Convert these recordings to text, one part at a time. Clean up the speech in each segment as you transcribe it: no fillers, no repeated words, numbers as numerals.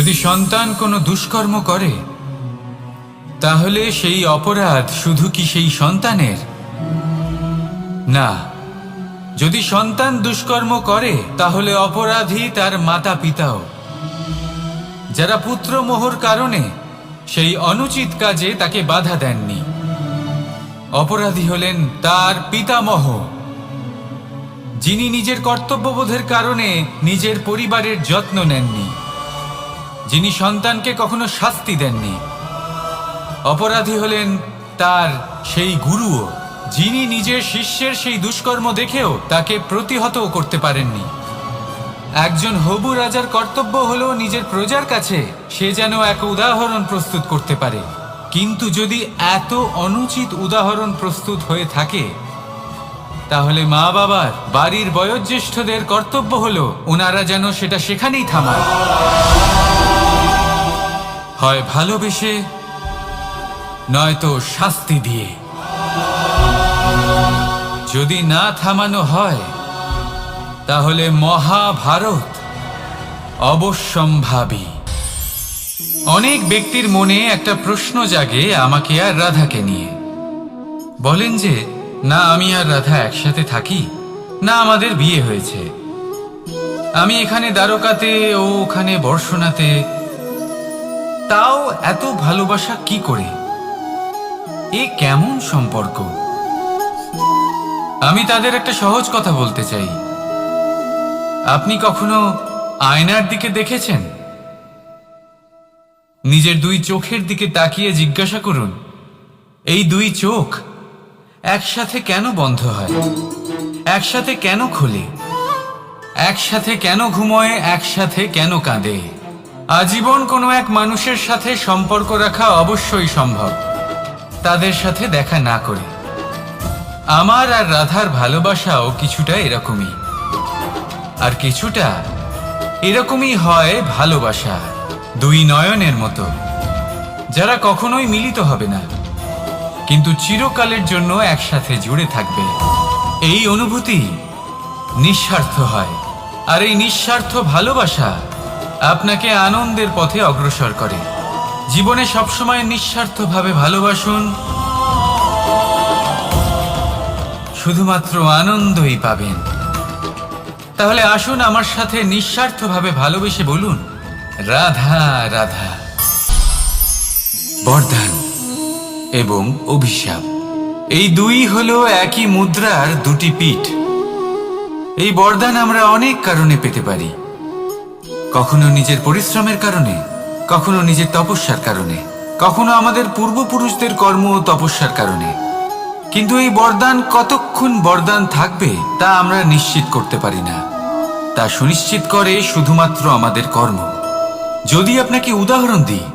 যদি সন্তান কোনো দুষ্কর্ম করে তাহলে সেই অপরাধ শুধু কি সেই সন্তানের? না, যদি সন্তান দুষ্কর্ম করে তাহলে অপরাধী তার মাতা পিতাও, যারা পুত্রমোহর কারণে সেই অনুচিত কাজে তাকে বাধা দেননি। অপরাধী হলেন তার পিতামহ, যিনি নিজের কর্তব্যবোধের কারণে নিজের পরিবারের যত্ন নেননি, যিনি সন্তানকে কখনো শাস্তি দেননি। অপরাধী হলেন তার সেই গুরুও, যিনি নিজের শিষ্যের সেই দুষ্কর্ম দেখেও তাকে প্রতিহতও করতে পারেননি। একজন হবু রাজার কর্তব্য হলো নিজের প্রজার কাছে সে যেন এক উদাহরণ প্রস্তুত করতে পারে, কিন্তু যদি এত অনুচিত উদাহরণ প্রস্তুত হয়ে থাকে তাহলে মা বাবার, বাড়ির বয়োজ্যেষ্ঠদের কর্তব্য হলো ওনারা যেন সেটা সেখানেই থামায়, হয় ভালোবেসে নয়তো শাস্তি দিয়ে। যদি না থামানো হয় তাহলে মহাভারত অবশ্যম্ভাবী। অনেক ব্যক্তির মনে একটা প্রশ্ন জাগে আমাকে আর রাধাকে নিয়ে। বলেন যে না আমি আর রাধা একসাথে থাকি, না আমাদের বিয়ে হয়েছে, আমি এখানে দ্বারকাতে ও ওখানে বর্ষণাতে, তাও এত ভালোবাসা কি করে? এ কেমন সম্পর্ক? আমি তাদের একটা সহজ কথা বলতে চাই। আপনি কখনো আয়নার দিকে দেখেছেন? নিজের দুই চোখের দিকে তাকিয়ে জিজ্ঞাসা করুন, এই দুই চোখ একসাথে কেন বন্ধ হয়, একসাথে কেন খোলে, একসাথে কেন ঘুমোয়, একসাথে কেন কাঁদে? আজীবন কোনো এক মানুষের সাথে সম্পর্ক রাখা অবশ্যই সম্ভব, তাদের সাথে দেখা না করে। আমার আর রাধার ভালোবাসাও কিছুটা এরকমই, আর কিছুটা এরকমই হয় ভালোবাসা দুই নয়নের মতো, যারা কখনোই মিলিত হবে না কিন্তু চিরকালের জন্য একসাথে জুড়ে থাকবে। এই অনুভূতি নিঃস্বার্থ হয়, আর এই নিঃস্বার্থ ভালোবাসা আপনাকে আনন্দের পথে অগ্রসর করে। জীবনে সবসময় নিঃস্বার্থভাবে ভালোবাসুন, শুধুমাত্র আনন্দই পাবেন। তাহলে আসুন আমার সাথে নিঃস্বার্থভাবে ভালোবেসে বলুন, রাধা রাধা। বরদান এবং অভিশাপ, এই দুই হলো একই মুদ্রার দুটি পিঠ। এই বরদান আমরা অনেক কারণে পেতে পারি, কখনো নিজের পরিশ্রমের কারণে, কখনো নিজের তপস্যার কারণে, কখনো আমাদের পূর্বপুরুষদের কর্ম ও তপস্যার কারণে। কিন্তু এই বরদান কতক্ষণ বরদান থাকবে তা আমরা নিশ্চিত করতে পারি না, তা সুনিশ্চিত করে শুধুমাত্র আমাদের কর্ম। যদি আপনাকে উদাহরণ দিই,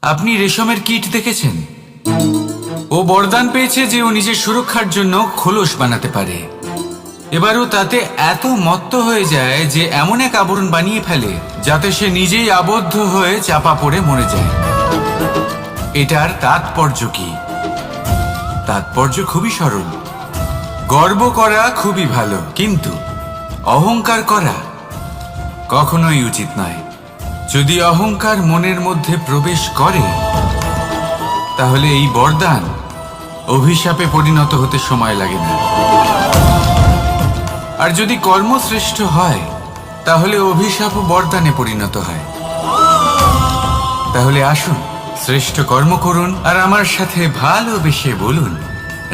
আপনি রেশমের কীট দেখেছেন? ও বরদান পেয়েছে যে ও নিজের সুরক্ষার জন্য খোলস বানাতে পারে। এবারও তাতে এত মত্ত হয়ে যায় যে এমন এক আবরণ বানিয়ে ফেলে যাতে সে নিজেই আবদ্ধ হয়ে চাপা পড়ে মরে যায়। এটার তাৎপর্য কি? তাৎপর্য খুবই সরল। গর্ব করা খুবই ভালো, কিন্তু অহংকার করা কখনোই উচিত নয়। যদি অহংকার মনের মধ্যে প্রবেশ করে তাহলে এই বরদান অভিশাপে পরিণত হতে সময় লাগে না। আর যদি কর্মশ্রেষ্ঠ হয় তাহলে অভিশাপ বরদানে পরিণত হয়। তাহলে আসুন শ্রেষ্ঠ কর্ম করুন আর আমার সাথে ভালোবেসে বলুন,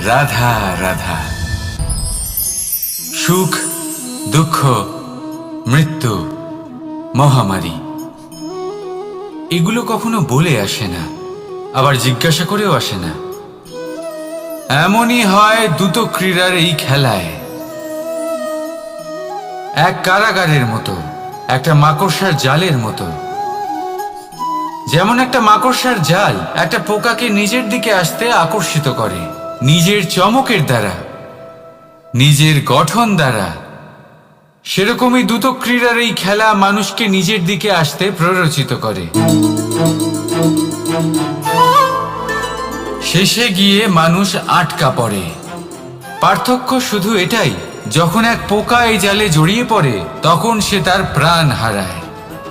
রাধা রাধা। সুখ, দুঃখ, মৃত্যু, মহামারী, এগুলো কখনো বলে আসে না, আবার জিজ্ঞাসা করেও আসে না। এমনই হয় দ্রুত ক্রীড়ার এই খেলায়। এক কারাগারের মতো, একটা মাকড়সার জালের মতো। যেমন একটা মাকড়সার জাল একটা পোকাকে নিজের দিকে আসতে আকর্ষিত করে নিজের চমকের দ্বারা, নিজের গঠন দ্বারা, সেরকমই দ্রুত ক্রীড়ার এই খেলা মানুষকে নিজের দিকে আসতে প্ররোচিত করে। শেষে গিয়ে মানুষ আটকা পড়ে। পার্থক্য শুধু এটাই, যখন এক পোকা এই জালে জড়িয়ে পড়ে তখন সে তার প্রাণ হারায়।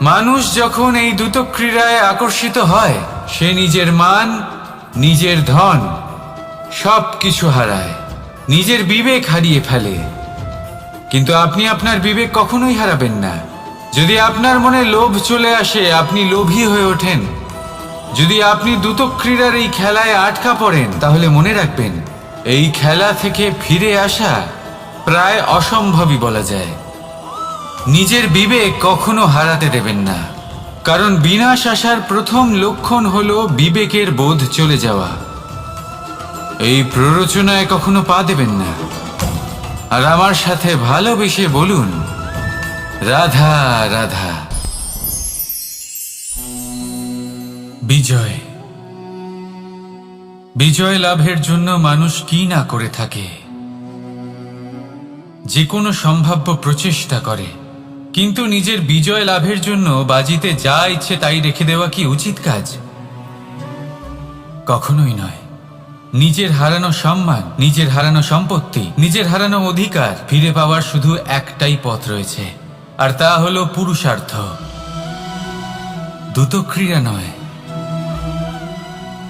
মানুষ যখন এই দুটো ক্রীড়ায় আকর্ষিত হয়, সে নিজের মান, নিজের ধন সব কিছু হারায়, নিজের বিবেক হারিয়ে ফেলে। কিন্তু আপনি আপনার বিবেক কখনোই হারাবেন না। যদি আপনার মনে লোভ চলে আসে, আপনি লোভী হয়ে ওঠেন। যদি আপনি দুটো ক্রীড়ার এই খেলায় আটকা পড়েন, তাহলে মনে রাখবেন, এই খেলা থেকে ফিরে আসা প্রায় অসম্ভবই বলা যায়। নিজের বিবেক কখনো হারাতে দেবেন না, কারণ বিনাশ আসার প্রথম লক্ষণ হলো বিবেকের বোধ চলে যাওয়া। এই প্ররোচনায় কখনো পা দেবেন না। আর আমার সাথে ভালোবেসে বলুন, রাধা রাধা। বিজয়, বিজয় লাভের জন্য মানুষ কি না করে থাকে, যে কোনো সম্ভাব্য প্রচেষ্টা করে। কিন্তু নিজের বিজয় লাভের জন্য বাজিতে যা ইচ্ছে তাই রেখে দেওয়া কি উচিত কাজ? কখনোই নয়। নিজের হারানো সম্মান, নিজের হারানো সম্পত্তি, নিজের হারানো অধিকার ফিরে পাওয়ার শুধু একটাই পথ রয়েছে, আর তা হলো পুরুষার্থ। দুটো ক্রীড়া নয়।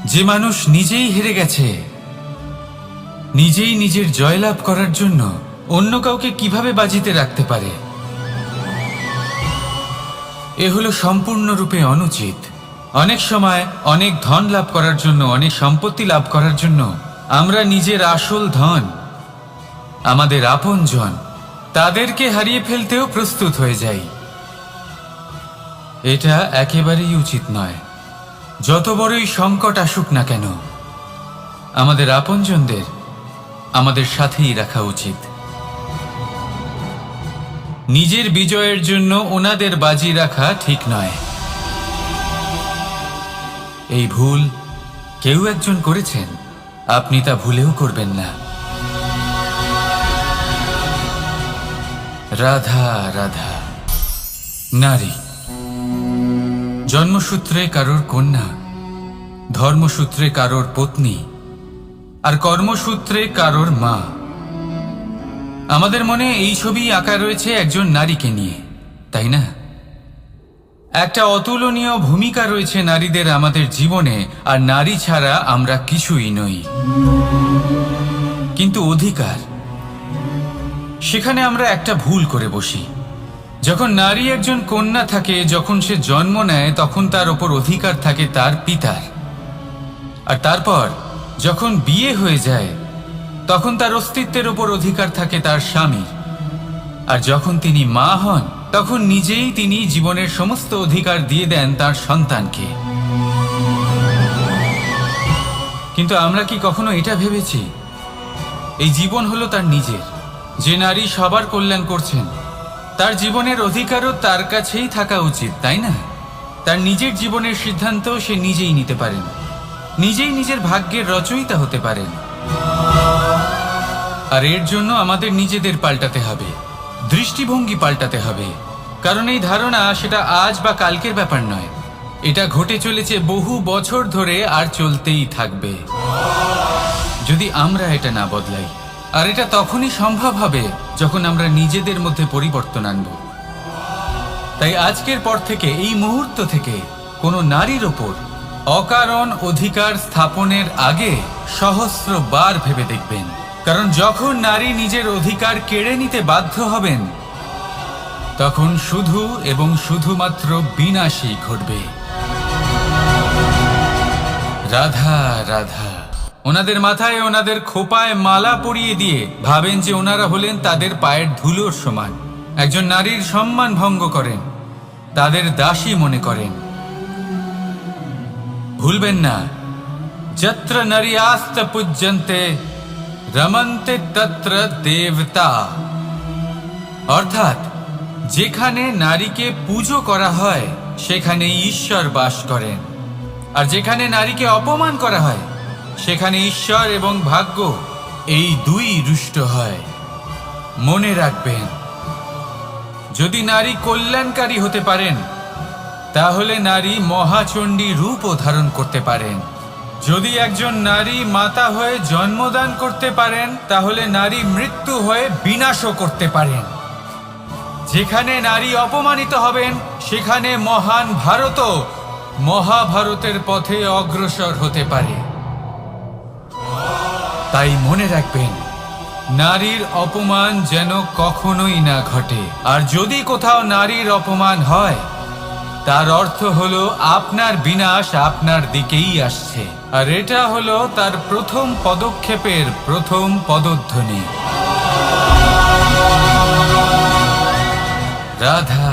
যে মানুষ নিজেই হেরে গেছে, নিজেই নিজের জয়লাভ করার জন্য অন্য কাউকে কিভাবে বাজিতে রাখতে পারে? এ হলো সম্পূর্ণরূপে অনুচিত। অনেক সময় অনেক ধন লাভ করার জন্য, অনেক সম্পত্তি লাভ করার জন্য আমরা নিজের আসল ধন, আমাদের আপনজন, তাদেরকে হারিয়ে ফেলতেও প্রস্তুত হয়ে যাই। এটা একেবারেই উচিত নয়। যত বড়ই সংকট আসুক না কেন, আমাদের আপনজনদের আমাদের সাথেই রাখা উচিত। নিজের বিজয়ের জন্য ওনাদের বাজি রাখা ঠিক নয়। এই ভুল কেউ একজন করেছেন, আপনি তা ভুলেও করবেন না। রাধা রাধা। নারী জন্মসূত্রে কারোর কন্যা, ধর্মসূত্রে কারোর পত্নী, আর কর্মসূত্রে কারোর মা। আমাদের মনে এই ছবি আঁকা রয়েছে একজন নারীকে নিয়ে, তাই না? একটা অতুলনীয় ভূমিকা রয়েছে নারীদের আমাদের জীবনে, আর নারী ছাড়া আমরা কিছুই নই। কিন্তু অধিকার, সেখানে আমরা একটা ভুল করে বসি। যখন নারী একজন কন্যা থাকে, যখন সে জন্ম নেয়, তখন তার ওপর অধিকার থাকে তার পিতার। আর তারপর যখন বিয়ে হয়ে যায়, তখন তার অস্তিত্বের ওপর অধিকার থাকে তার স্বামীর। আর যখন তিনি মা হন, তখন নিজেই তিনি জীবনের সমস্ত অধিকার দিয়ে দেন তার সন্তানকে। কিন্তু আমরা কি কখনো এটা ভেবেছি, এই জীবন হলো তার নিজের? যে নারী সবার কল্যাণ করছেন, তার জীবনের অধিকারও তার কাছেই থাকা উচিত, তাই না? তার নিজের জীবনের সিদ্ধান্ত সে নিজেই নিতে পারেন, নিজেই নিজের ভাগ্যের রচয়িতা হতে পারেন। আর এর জন্য আমাদের নিজেদের পাল্টাতে হবে, দৃষ্টিভঙ্গি পাল্টাতে হবে। কারণ এই ধারণা সেটা আজ বা কালকের ব্যাপার নয়, এটা ঘটে চলেছে বহু বছর ধরে, আর চলতেই থাকবে যদি আমরা এটা না বদলাই। আর এটা তখনই সম্ভব হবে যখন আমরা নিজেদের মধ্যে পরিবর্তন আনব। তাই আজকের পর থেকে, এই মুহূর্ত থেকে, কোনো নারীর ওপর অকারণ অধিকার স্থাপনের আগে সহস্রবার ভেবে দেখবেন। কারণ যখন নারী নিজের অধিকার কেড়ে নিতে বাধ্য হবেন, তখন শুধু এবং শুধুমাত্র বিনাশই ঘটবে। রাধা রাধা। ওনাদের মাথায়, ওনাদের খোপায় মালা পরিয়ে দিয়ে ভাবেন যে ওনারা হলেন তাদের পায়ের ধুলোর সমান। একজন নারীর সম্মান ভঙ্গ করেন, তাদের দাসী মনে করেন। ভুলবেন না, যত্র নারী আস্ত পূজ্যন্তে রমন্তে তত্র দেবতা। অর্থাৎ যেখানে নারীকে পুজো করা হয়, সেখানে ঈশ্বর বাস করেন। আর যেখানে নারীকে অপমান করা হয়, সেখানে ঈশ্বর এবং ভাগ্য এই দুই রুষ্ট হয়। মনে রাখবেন, যদি নারী কল্যাণকারী হতে পারেন, তাহলে নারী মহাচণ্ডী রূপও ধারণ করতে পারেন। যদি একজন নারী মাতা হয়ে জন্মদান করতে পারেন, তাহলে নারী মৃত্যু হয়ে বিনাশও করতে পারেন। যেখানে নারী অপমানিত হবেন, সেখানে মহান ভারতও মহাভারতের পথে অগ্রসর হতে পারে। তাই মনে রাখবেন, নারীর অপমান যেন কখনোই না ঘটে। আর যদি কোথাও নারীর অপমান হয়, তার অর্থ হলো আপনার বিনাশ আপনার দিকেই আসছে। আর এটা হলো তার প্রথম পদক্ষেপের প্রথম পদধ্বনি। রাধা